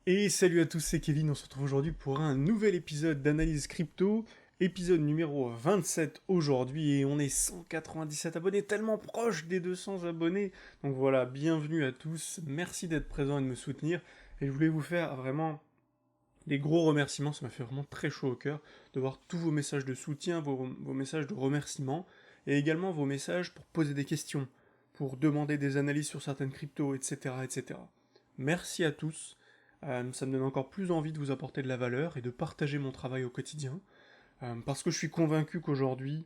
Et salut à tous, c'est Kevin, on se retrouve aujourd'hui pour un nouvel épisode d'Analyse Crypto, épisode numéro 27 aujourd'hui, et on est 197 abonnés, tellement proche des 200 abonnés. Donc voilà, bienvenue à tous, merci d'être présents et de me soutenir, et je voulais vous faire vraiment des gros remerciements, ça m'a fait vraiment très chaud au cœur de voir tous vos messages de soutien, vos messages de remerciements, et également vos messages pour poser des questions, pour demander des analyses sur certaines cryptos, etc. etc. Merci à tous. Ça me donne encore plus envie de vous apporter de la valeur et de partager mon travail au quotidien, parce que je suis convaincu qu'aujourd'hui,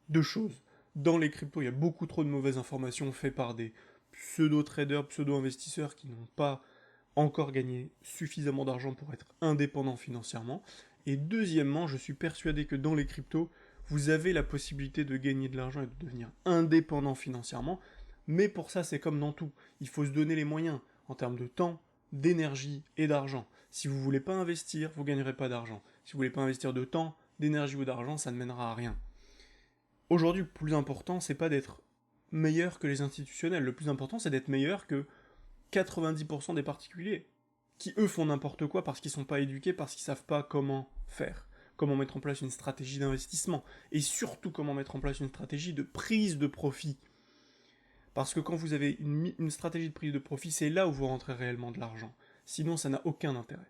deux choses. Dans les cryptos, il y a beaucoup trop de mauvaises informations faites par des pseudo-traders, pseudo-investisseurs qui n'ont pas encore gagné suffisamment d'argent pour être indépendants financièrement. Et deuxièmement, je suis persuadé que dans les cryptos, vous avez la possibilité de gagner de l'argent et de devenir indépendant financièrement, mais pour ça, c'est comme dans tout. Il faut se donner les moyens en termes de temps, d'énergie et d'argent. Si vous voulez pas investir, vous gagnerez pas d'argent. Si vous voulez pas investir de temps, d'énergie ou d'argent, ça ne mènera à rien. Aujourd'hui, le plus important, c'est pas d'être meilleur que les institutionnels. Le plus important, c'est d'être meilleur que 90% des particuliers, qui eux font n'importe quoi parce qu'ils sont pas éduqués, parce qu'ils savent pas comment faire, comment mettre en place une stratégie d'investissement, et surtout comment mettre en place une stratégie de prise de profit. Parce que quand vous avez une stratégie de prise de profit, c'est là où vous rentrez réellement de l'argent. Sinon, ça n'a aucun intérêt.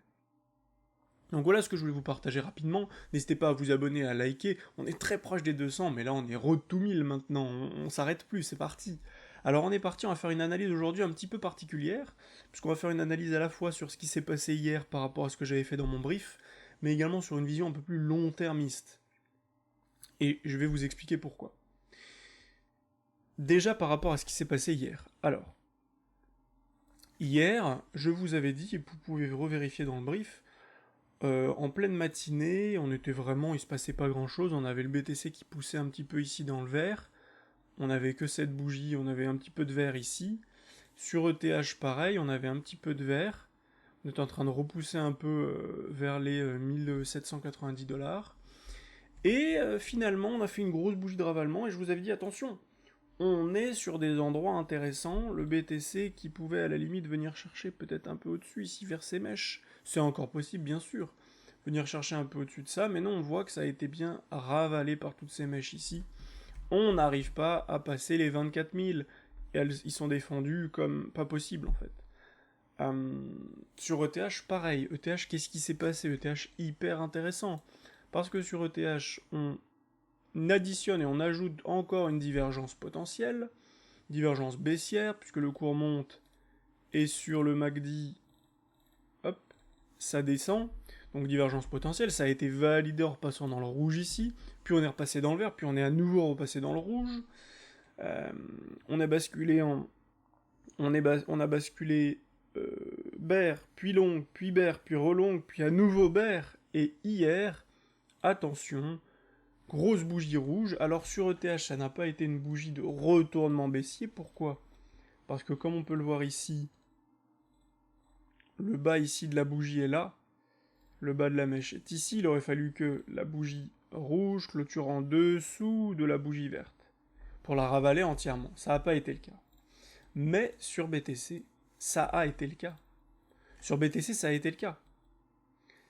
Donc voilà ce que je voulais vous partager rapidement. N'hésitez pas à vous abonner, à liker. On est très proche des 200, mais là on est road to 1000 maintenant. On s'arrête plus, c'est parti. Alors on est parti, on va faire une analyse aujourd'hui un petit peu particulière, puisqu'on va faire une analyse à la fois sur ce qui s'est passé hier par rapport à ce que j'avais fait dans mon brief, mais également sur une vision un peu plus long-termiste. Et je vais vous expliquer pourquoi. Déjà par rapport à ce qui s'est passé hier. Alors, hier, je vous avais dit, et vous pouvez revérifier dans le brief, en pleine matinée, on était vraiment, il se passait pas grand chose, on avait le BTC qui poussait un petit peu ici dans le vert, on avait que cette bougie, on avait un petit peu de vert ici, sur ETH pareil, on avait un petit peu de vert, on était en train de repousser un peu vers les 1790 $, et finalement on a fait une grosse bougie de ravalement, et je vous avais dit attention, on est sur des endroits intéressants, le BTC qui pouvait à la limite venir chercher peut-être un peu au-dessus ici vers ces mèches, c'est encore possible bien sûr, venir chercher un peu au-dessus de ça, mais non on voit que ça a été bien ravalé par toutes ces mèches ici, on n'arrive pas à passer les 24 000, et ils sont défendus comme pas possible en fait. Sur ETH pareil, ETH qu'est-ce qui s'est passé? ETH hyper intéressant, parce que sur ETH on additionne et on ajoute encore une divergence potentielle, divergence baissière, puisque le cours monte, et sur le MACD, hop, ça descend, donc divergence potentielle, ça a été validé en repassant dans le rouge ici, puis on est repassé dans le vert, puis on est à nouveau repassé dans le rouge, euh, on a basculé en... on a basculé bear, puis long, puis bear, puis relong, puis à nouveau bear, et hier, attention, grosse bougie rouge. Alors sur ETH, ça n'a pas été une bougie de retournement baissier. Pourquoi? Parce que comme on peut le voir ici, le bas ici de la bougie est là. Le bas de la mèche est ici. Il aurait fallu que la bougie rouge clôture en dessous de la bougie verte. Pour la ravaler entièrement. Ça n'a pas été le cas. Mais sur BTC, ça a été le cas. Sur BTC, ça a été le cas.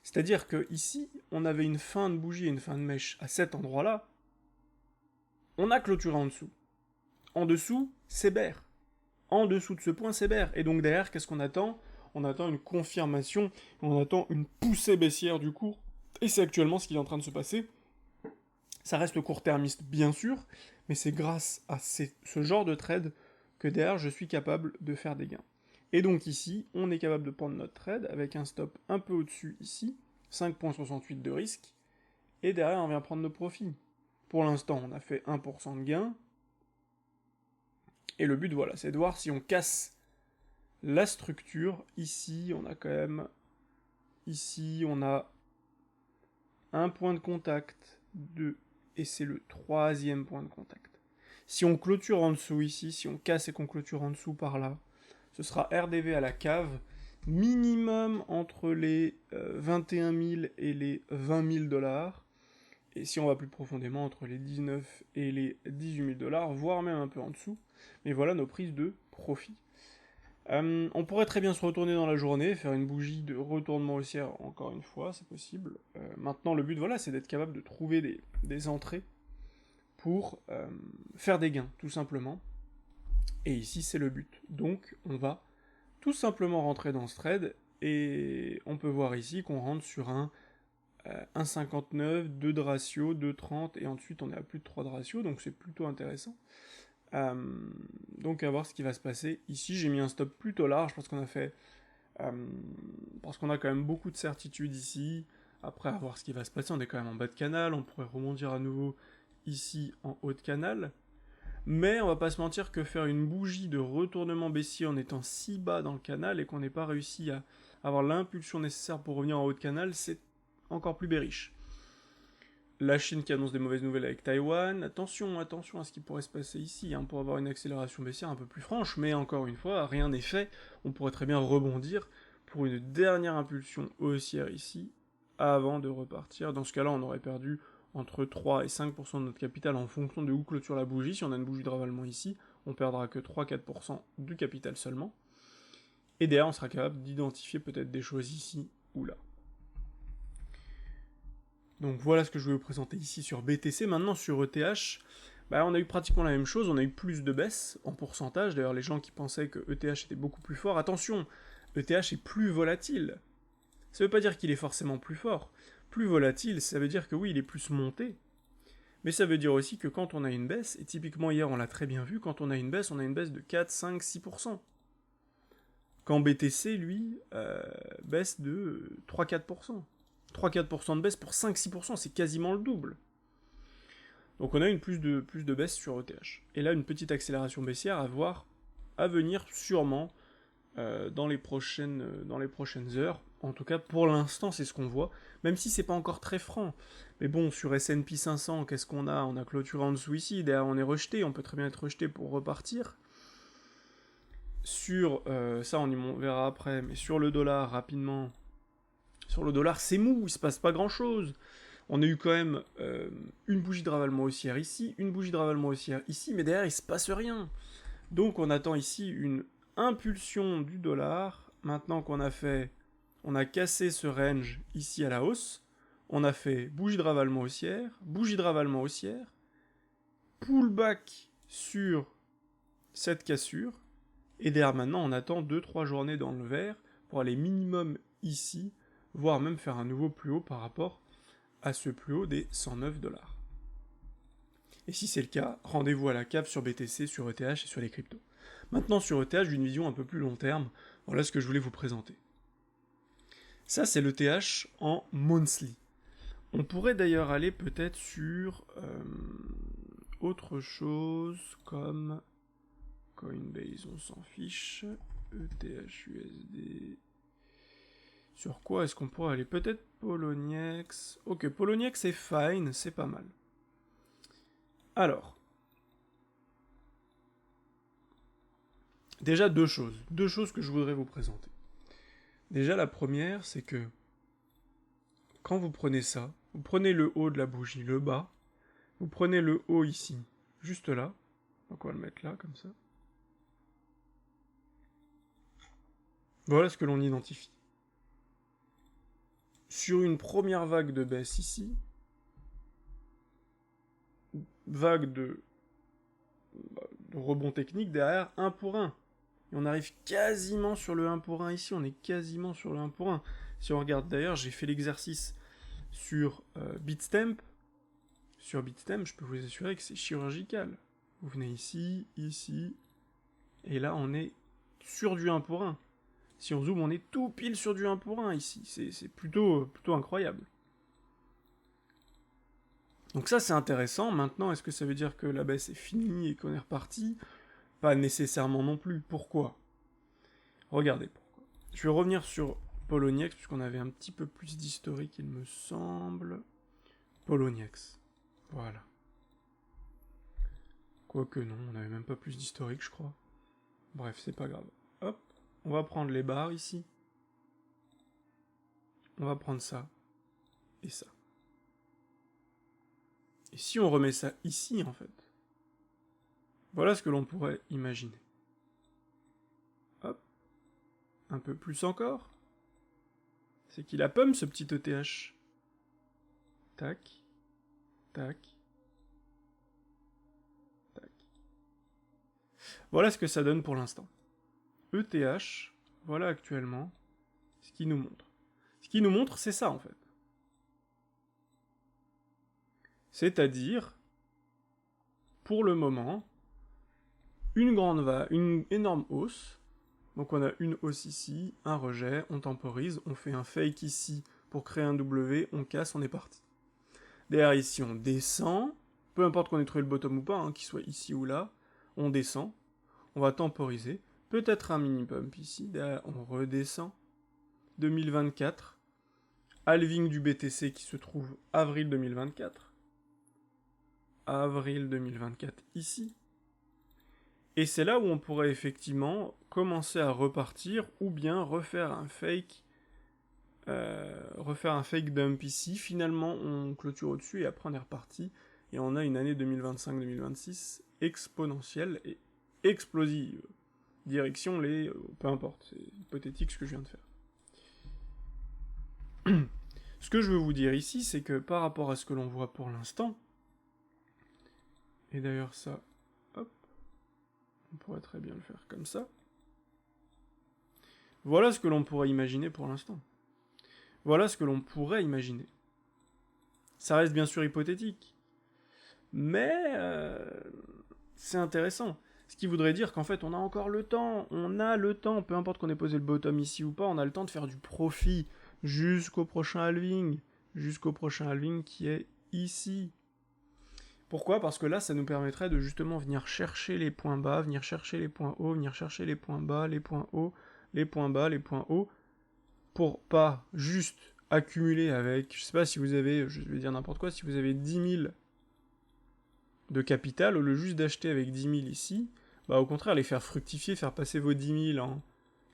C'est-à-dire que ici, on avait une fin de bougie et une fin de mèche à cet endroit-là. On a clôturé en dessous. En dessous, c'est bear. En dessous de ce point, c'est bear. Et donc derrière, qu'est-ce qu'on attend? On attend une confirmation, on attend une poussée baissière du cours. Et c'est actuellement ce qui est en train de se passer. Ça reste court-termiste, bien sûr, mais c'est grâce à ce genre de trade que derrière, je suis capable de faire des gains. Et donc ici, on est capable de prendre notre trade avec un stop un peu au-dessus ici, 5,68 de risque, et derrière, on vient prendre nos profits. Pour l'instant, on a fait 1% de gain, et le but, voilà, c'est de voir si on casse la structure. Ici, on a quand même... Ici, on a un point de contact, 2, et c'est le troisième point de contact. Si on clôture en dessous ici, si on casse et qu'on clôture en dessous par là, ce sera RDV à la cave, minimum entre les 21 000 et les 20 000 $, et si on va plus profondément, entre les 19 et les 18 000 $, voire même un peu en dessous. Mais voilà nos prises de profit. On pourrait très bien se retourner dans la journée, faire une bougie de retournement haussière encore une fois, c'est possible. Maintenant, le but, voilà, c'est d'être capable de trouver des entrées pour faire des gains, tout simplement. Et ici, c'est le but. Donc, on va tout simplement rentrer dans ce trade, et on peut voir ici qu'on rentre sur un 1,59, 2 de ratio, 2,30, et ensuite on est à plus de 3 de ratio, donc c'est plutôt intéressant. Euh, donc à voir ce qui va se passer. Ici, j'ai mis un stop plutôt large parce qu'on a fait... parce qu'on a quand même beaucoup de certitudes ici. Après, à voir ce qui va se passer, on est quand même en bas de canal, on pourrait rebondir à nouveau ici en haut de canal. Mais on va pas se mentir que faire une bougie de retournement baissier en étant si bas dans le canal et qu'on n'ait pas réussi à avoir l'impulsion nécessaire pour revenir en haut de canal, c'est encore plus bearish. La Chine qui annonce des mauvaises nouvelles avec Taïwan. Attention à ce qui pourrait se passer ici, pour avoir une accélération baissière un peu plus franche, mais encore une fois, rien n'est fait. On pourrait très bien rebondir pour une dernière impulsion haussière ici, avant de repartir. Dans ce cas-là, on aurait perdu entre 3 et 5% de notre capital en fonction de où clôture la bougie. Si on a une bougie de ravalement ici, on perdra que 3-4% du capital seulement. Et derrière, on sera capable d'identifier peut-être des choses ici ou là. Donc voilà ce que je vais vous présenter ici sur BTC. Maintenant sur ETH, on a eu pratiquement la même chose, on a eu plus de baisse en pourcentage. D'ailleurs les gens qui pensaient que ETH était beaucoup plus fort, attention, ETH est plus volatile. Ça veut pas dire qu'il est forcément plus fort. Plus volatile, ça veut dire que oui, il est plus monté. Mais ça veut dire aussi que quand on a une baisse, et typiquement hier on l'a très bien vu, quand on a une baisse de 4, 5, 6%. Quand BTC, lui, baisse de 3-4%. 3-4% de baisse pour 5-6%, c'est quasiment le double. Donc on a une plus de baisse sur ETH. Et là, une petite accélération baissière à voir, à venir sûrement dans les prochaines heures. En tout cas, pour l'instant, c'est ce qu'on voit, même si c'est pas encore très franc. Mais bon, sur S&P 500, qu'est-ce qu'on a? On a clôturé en dessous ici, derrière on est rejeté, on peut très bien être rejeté pour repartir. Sur, ça on y verra après, mais sur le dollar, rapidement, sur le dollar, c'est mou, il se passe pas grand-chose. On a eu quand même une bougie de ravalement haussière ici, une bougie de ravalement haussière ici, mais derrière, il se passe rien. Donc on attend ici une impulsion du dollar. Maintenant qu'on a fait, on a cassé ce range ici à la hausse, on a fait bougie de ravalement haussière, pullback sur cette cassure, et derrière maintenant, on attend 2-3 journées dans le vert pour aller minimum ici, voire même faire un nouveau plus haut par rapport à ce plus haut des 109$. Et si c'est le cas, rendez-vous à la cave sur BTC, sur ETH et sur les cryptos. Maintenant sur ETH, j'ai une vision un peu plus long terme, voilà ce que je voulais vous présenter. Ça c'est l'ETH en monthly. On pourrait d'ailleurs aller peut-être sur autre chose comme Coinbase, on s'en fiche, ETH USD... Sur quoi est-ce qu'on pourrait aller? Peut-être Poloniex. Ok, Poloniex c'est fine, c'est pas mal. Alors, déjà deux choses que je voudrais vous présenter. Déjà la première, c'est que quand vous prenez ça, vous prenez le haut de la bougie, le bas, vous prenez le haut ici, juste là, donc on va le mettre là, comme ça. Voilà ce que l'on identifie. Sur une première vague de baisse ici, vague de rebond technique derrière, 1 pour 1. Et on arrive quasiment sur le 1 pour 1 ici, on est quasiment sur le 1 pour 1. Si on regarde d'ailleurs, j'ai fait l'exercice sur Bitstamp. Sur Bitstamp, je peux vous assurer que c'est chirurgical. Vous venez ici, ici, et là on est sur du 1 pour 1. Si on zoome, on est tout pile sur du 1 pour 1 ici. C'est plutôt incroyable. Donc ça c'est intéressant. Maintenant, est-ce que ça veut dire que la baisse est finie et qu'on est reparti? Pas nécessairement non plus. Pourquoi? Regardez pourquoi. Je vais revenir sur Poloniex, puisqu'on avait un petit peu plus d'historique, il me semble. Poloniex. Voilà. Quoique non, on n'avait même pas plus d'historique, je crois. Bref, c'est pas grave. Hop, on va prendre les barres ici. On va prendre ça et ça. Et si on remet ça ici, en fait, voilà ce que l'on pourrait imaginer. Hop, un peu plus encore. C'est qu'il a pomme ce petit ETH. Tac, tac, tac. Voilà ce que ça donne pour l'instant. ETH, voilà actuellement ce qu'il nous montre. Ce qu'il nous montre, c'est ça en fait. C'est-à-dire, pour le moment, une énorme hausse. Donc on a une hausse ici, un rejet, on temporise, on fait un fake ici pour créer un W, on casse, on est parti. Derrière ici, on descend, peu importe qu'on ait trouvé le bottom ou pas, hein, qu'il soit ici ou là, on descend, on va temporiser, peut-être un mini pump ici, derrière on redescend, 2024, halving du BTC qui se trouve avril 2024, avril 2024 ici, et c'est là où on pourrait effectivement commencer à repartir ou bien refaire un fake dump ici. Finalement, on clôture au-dessus et après on est reparti. Et on a une année 2025-2026 exponentielle et explosive. Direction les... peu importe, c'est hypothétique ce que je viens de faire. Ce que je veux vous dire ici, c'est que par rapport à ce que l'on voit pour l'instant, et d'ailleurs ça... on pourrait très bien le faire comme ça. Voilà ce que l'on pourrait imaginer pour l'instant. Voilà ce que l'on pourrait imaginer. Ça reste bien sûr hypothétique. Mais c'est intéressant. Ce qui voudrait dire qu'en fait on a encore le temps. On a le temps, peu importe qu'on ait posé le bottom ici ou pas, on a le temps de faire du profit jusqu'au prochain halving. Jusqu'au prochain halving qui est ici. Pourquoi ? Parce que là, ça nous permettrait de justement venir chercher les points bas, venir chercher les points hauts, venir chercher les points bas, les points hauts, les points bas, les points hauts, pour pas juste accumuler avec, je sais pas si vous avez, je vais dire n'importe quoi, si vous avez 10 000 de capital, au lieu juste d'acheter avec 10 000 ici, bah au contraire, les faire fructifier, faire passer vos 10 000 en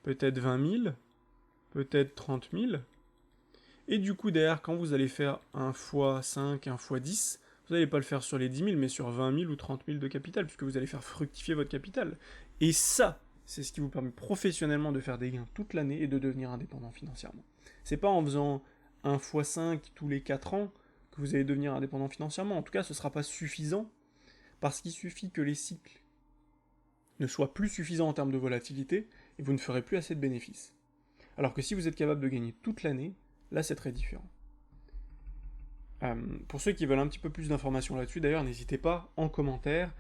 peut-être 20 000, peut-être 30 000, et du coup derrière, quand vous allez faire un x5, un x10, vous n'allez pas le faire sur les 10 000, mais sur 20 000 ou 30 000 de capital, puisque vous allez faire fructifier votre capital. Et ça, c'est ce qui vous permet professionnellement de faire des gains toute l'année et de devenir indépendant financièrement. C'est pas en faisant un x5 tous les 4 ans que vous allez devenir indépendant financièrement. En tout cas, ce ne sera pas suffisant, parce qu'il suffit que les cycles ne soient plus suffisants en termes de volatilité, et vous ne ferez plus assez de bénéfices. Alors que si vous êtes capable de gagner toute l'année, là c'est très différent. Pour ceux qui veulent un petit peu plus d'informations là-dessus, d'ailleurs, n'hésitez pas, en commentaire,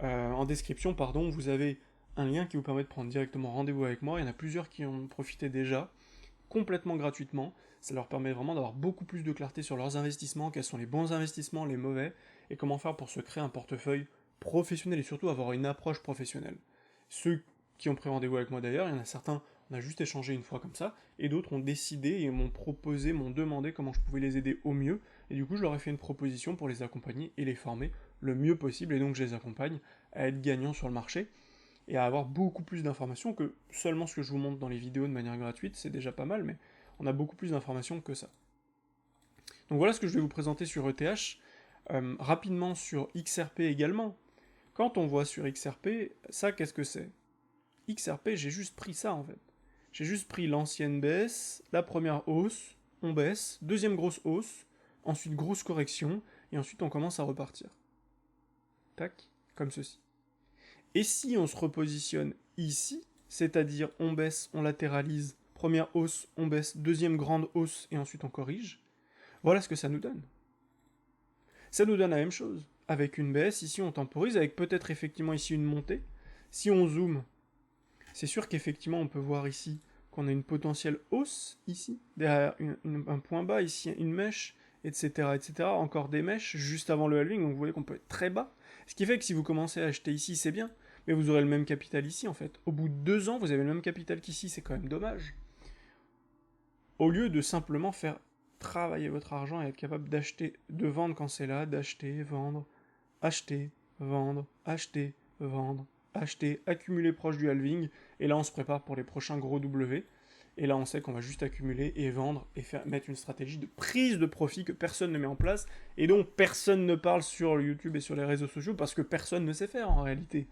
en description, pardon, vous avez un lien qui vous permet de prendre directement rendez-vous avec moi. Il y en a plusieurs qui en ont profité déjà, complètement gratuitement. Ça leur permet vraiment d'avoir beaucoup plus de clarté sur leurs investissements, quels sont les bons investissements, les mauvais, et comment faire pour se créer un portefeuille professionnel et surtout avoir une approche professionnelle. Ceux qui ont pris rendez-vous avec moi d'ailleurs, il y en a certains, on a juste échangé une fois comme ça, et d'autres ont décidé et m'ont proposé, m'ont demandé comment je pouvais les aider au mieux, et du coup je leur ai fait une proposition pour les accompagner et les former le mieux possible, et donc je les accompagne à être gagnants sur le marché, et à avoir beaucoup plus d'informations que seulement ce que je vous montre dans les vidéos de manière gratuite, c'est déjà pas mal, mais on a beaucoup plus d'informations que ça. Donc voilà ce que je vais vous présenter sur ETH, rapidement sur XRP également. Quand on voit sur XRP, ça qu'est-ce que c'est ? XRP, j'ai juste pris ça en fait. J'ai juste pris l'ancienne baisse, la première hausse, on baisse, deuxième grosse hausse, ensuite grosse correction, et ensuite on commence à repartir. Tac, comme ceci. Et si on se repositionne ici, c'est-à-dire on baisse, on latéralise, première hausse, on baisse, deuxième grande hausse, et ensuite on corrige, voilà ce que ça nous donne. Ça nous donne la même chose. Avec une baisse, ici on temporise, avec peut-être effectivement ici une montée. Si on zoome, c'est sûr qu'effectivement on peut voir ici qu'on a une potentielle hausse ici, derrière un point bas, ici une mèche, etc., etc. Encore des mèches juste avant le halving, donc vous voyez qu'on peut être très bas. Ce qui fait que si vous commencez à acheter ici, c'est bien, mais vous aurez le même capital ici en fait. Au bout de 2 ans, vous avez le même capital qu'ici, c'est quand même dommage. Au lieu de simplement faire travailler votre argent et être capable d'acheter, de vendre quand c'est là, d'acheter, vendre, acheter, vendre, acheter, vendre, acheter, accumuler proche du halving, et là on se prépare pour les prochains gros W, et là on sait qu'on va juste accumuler et vendre et mettre une stratégie de prise de profit que personne ne met en place, et donc personne ne parle sur YouTube et sur les réseaux sociaux parce que personne ne sait faire en réalité.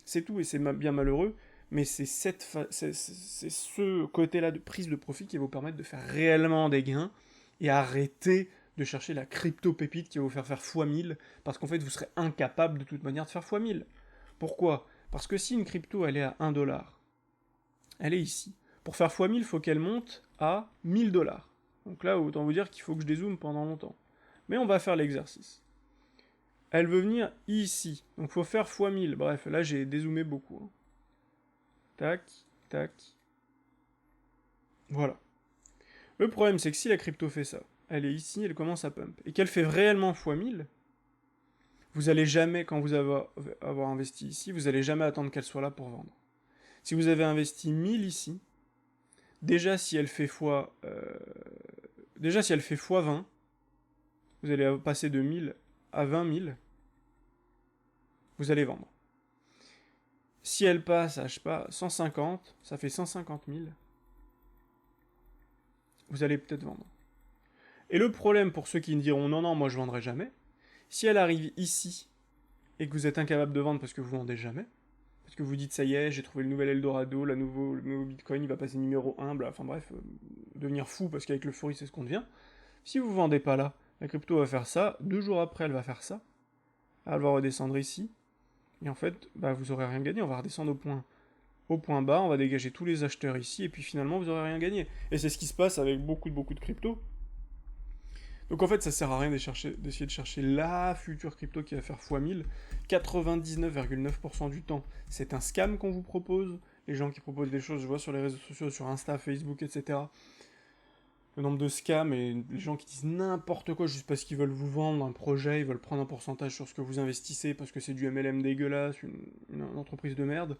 C'est tout, et c'est bien malheureux, mais c'est ce côté-là de prise de profit qui va vous permettre de faire réellement des gains et arrêter de chercher la crypto-pépite qui va vous faire x1000, parce qu'en fait, vous serez incapable de toute manière de faire x1000. Pourquoi? Parce que si une crypto, elle est à 1$, elle est ici. Pour faire x1000, il faut qu'elle monte à 1000$. Donc là, autant vous dire qu'il faut que je dézoome pendant longtemps. Mais on va faire l'exercice. Elle veut venir ici. Donc il faut faire x1000. Bref, là j'ai dézoomé beaucoup. Hein. Tac, tac. Voilà. Le problème, c'est que si la crypto fait ça, elle est ici, elle commence à pump, et qu'elle fait réellement x1000, vous allez jamais, quand vous avoir investi ici, vous allez jamais attendre qu'elle soit là pour vendre. Si vous avez investi 1000 ici, déjà si elle fait x20, vous allez passer de 1000 à 20 000, vous allez vendre. Si elle passe à, je sais pas, 150, ça fait 150 000, vous allez peut-être vendre. Et le problème pour ceux qui me diront non, non, moi je vendrai jamais, si elle arrive ici et que vous êtes incapable de vendre parce que vous vendez jamais, parce que vous dites ça y est, j'ai trouvé le nouvel Eldorado, le nouveau Bitcoin, il va passer numéro 1, bla, enfin bref, devenir fou parce qu'avec l'euphorie c'est ce qu'on devient. Si vous vendez pas là, la crypto va faire ça, 2 jours après elle va faire ça, elle va redescendre ici, et en fait, bah, vous aurez rien gagné, on va redescendre au point bas, on va dégager tous les acheteurs ici, et puis finalement vous aurez rien gagné. Et c'est ce qui se passe avec beaucoup de crypto. Donc en fait, ça sert à rien d'essayer de chercher la future crypto qui va faire x1000. 99,9% du temps, c'est un scam qu'on vous propose. Les gens qui proposent des choses, je vois sur les réseaux sociaux, sur Insta, Facebook, etc. Le nombre de scams et les gens qui disent n'importe quoi juste parce qu'ils veulent vous vendre un projet, ils veulent prendre un pourcentage sur ce que vous investissez parce que c'est du MLM dégueulasse, une entreprise de merde.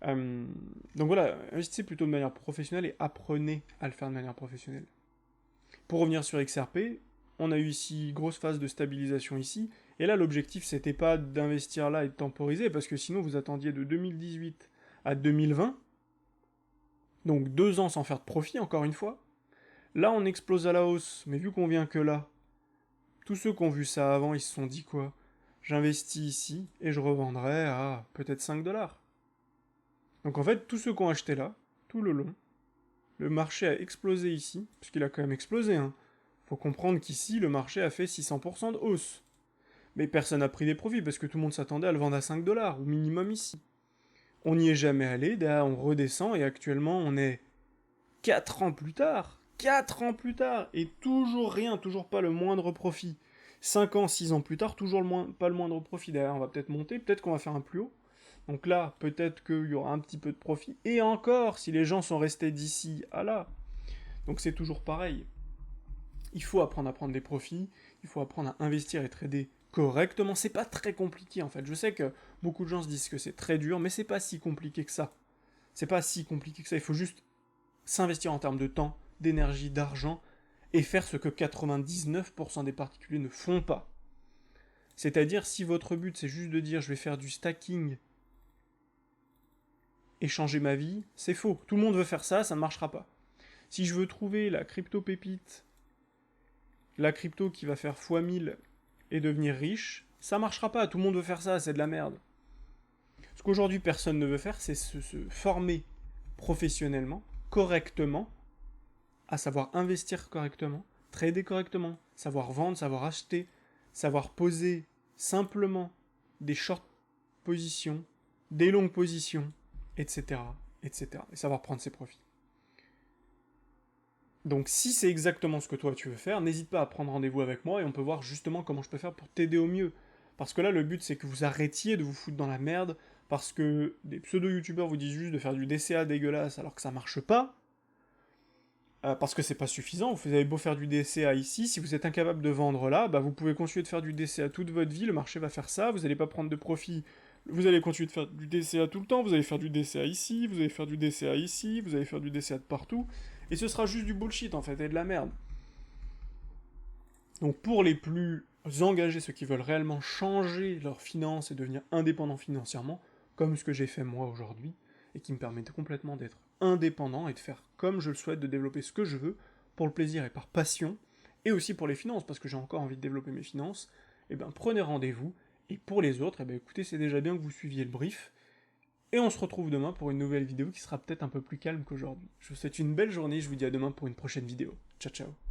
Donc voilà, investissez plutôt de manière professionnelle et apprenez à le faire de manière professionnelle. Pour revenir sur XRP, on a eu ici grosse phase de stabilisation ici, et là l'objectif c'était pas d'investir là et de temporiser, parce que sinon vous attendiez de 2018 à 2020, donc 2 ans sans faire de profit encore une fois. Là on explose à la hausse, mais vu qu'on vient que là, tous ceux qui ont vu ça avant, ils se sont dit quoi? J'investis ici et je revendrai à peut-être 5$. Donc en fait, tous ceux qui ont acheté là, tout le long, le marché a explosé ici, puisqu'il a quand même explosé, hein. Faut comprendre qu'ici, le marché a fait 600% de hausse. Mais personne n'a pris des profits, parce que tout le monde s'attendait à le vendre à 5$, ou minimum ici. On n'y est jamais allé, là on redescend, et actuellement on est 4 ans plus tard. 4 ans plus tard, et toujours rien, toujours pas le moindre profit. 5 ans, 6 ans plus tard, toujours pas le moindre profit. D'ailleurs, on va peut-être monter, peut-être qu'on va faire un plus haut. Donc là, peut-être qu'il y aura un petit peu de profit. Et encore, si les gens sont restés d'ici à là. Donc c'est toujours pareil. Il faut apprendre à prendre des profits, il faut apprendre à investir et trader correctement. C'est pas très compliqué en fait. Je sais que beaucoup de gens se disent que c'est très dur, mais c'est pas si compliqué que ça. C'est pas si compliqué que ça. Il faut juste s'investir en termes de temps, d'énergie, d'argent, et faire ce que 99% des particuliers ne font pas. C'est-à-dire, si votre but c'est juste de dire je vais faire du stacking et changer ma vie, c'est faux. Tout le monde veut faire ça, ça ne marchera pas. Si je veux trouver la crypto pépite, la crypto qui va faire x1000 et devenir riche, ça marchera pas. Tout le monde veut faire ça, c'est de la merde. Ce qu'aujourd'hui personne ne veut faire, c'est se former professionnellement, correctement, à savoir investir correctement, trader correctement, savoir vendre, savoir acheter, savoir poser simplement des short positions, des longues positions, etc., etc. Et savoir prendre ses profits. Donc si c'est exactement ce que toi tu veux faire, n'hésite pas à prendre rendez-vous avec moi et on peut voir justement comment je peux faire pour t'aider au mieux. Parce que là, le but c'est que vous arrêtiez de vous foutre dans la merde parce que des pseudo-youtubeurs vous disent juste de faire du DCA dégueulasse alors que ça marche pas. Parce que c'est pas suffisant, vous avez beau faire du DCA ici, si vous êtes incapable de vendre là, bah vous pouvez continuer de faire du DCA toute votre vie, le marché va faire ça, vous n'allez pas prendre de profit, vous allez continuer de faire du DCA tout le temps, vous allez faire du DCA ici, vous allez faire du DCA ici, vous allez faire du DCA de partout, et ce sera juste du bullshit en fait, et de la merde. Donc pour les plus engagés, ceux qui veulent réellement changer leurs finances et devenir indépendants financièrement, comme ce que j'ai fait moi aujourd'hui, et qui me permet complètement d'être indépendant et de faire comme je le souhaite, de développer ce que je veux, pour le plaisir et par passion, et aussi pour les finances, parce que j'ai encore envie de développer mes finances, et ben prenez rendez-vous, et pour les autres, et ben écoutez, c'est déjà bien que vous suiviez le brief, Et on se retrouve demain pour une nouvelle vidéo qui sera peut-être un peu plus calme qu'aujourd'hui. Je vous souhaite une belle journée, je vous dis à demain pour une prochaine vidéo. Ciao ciao.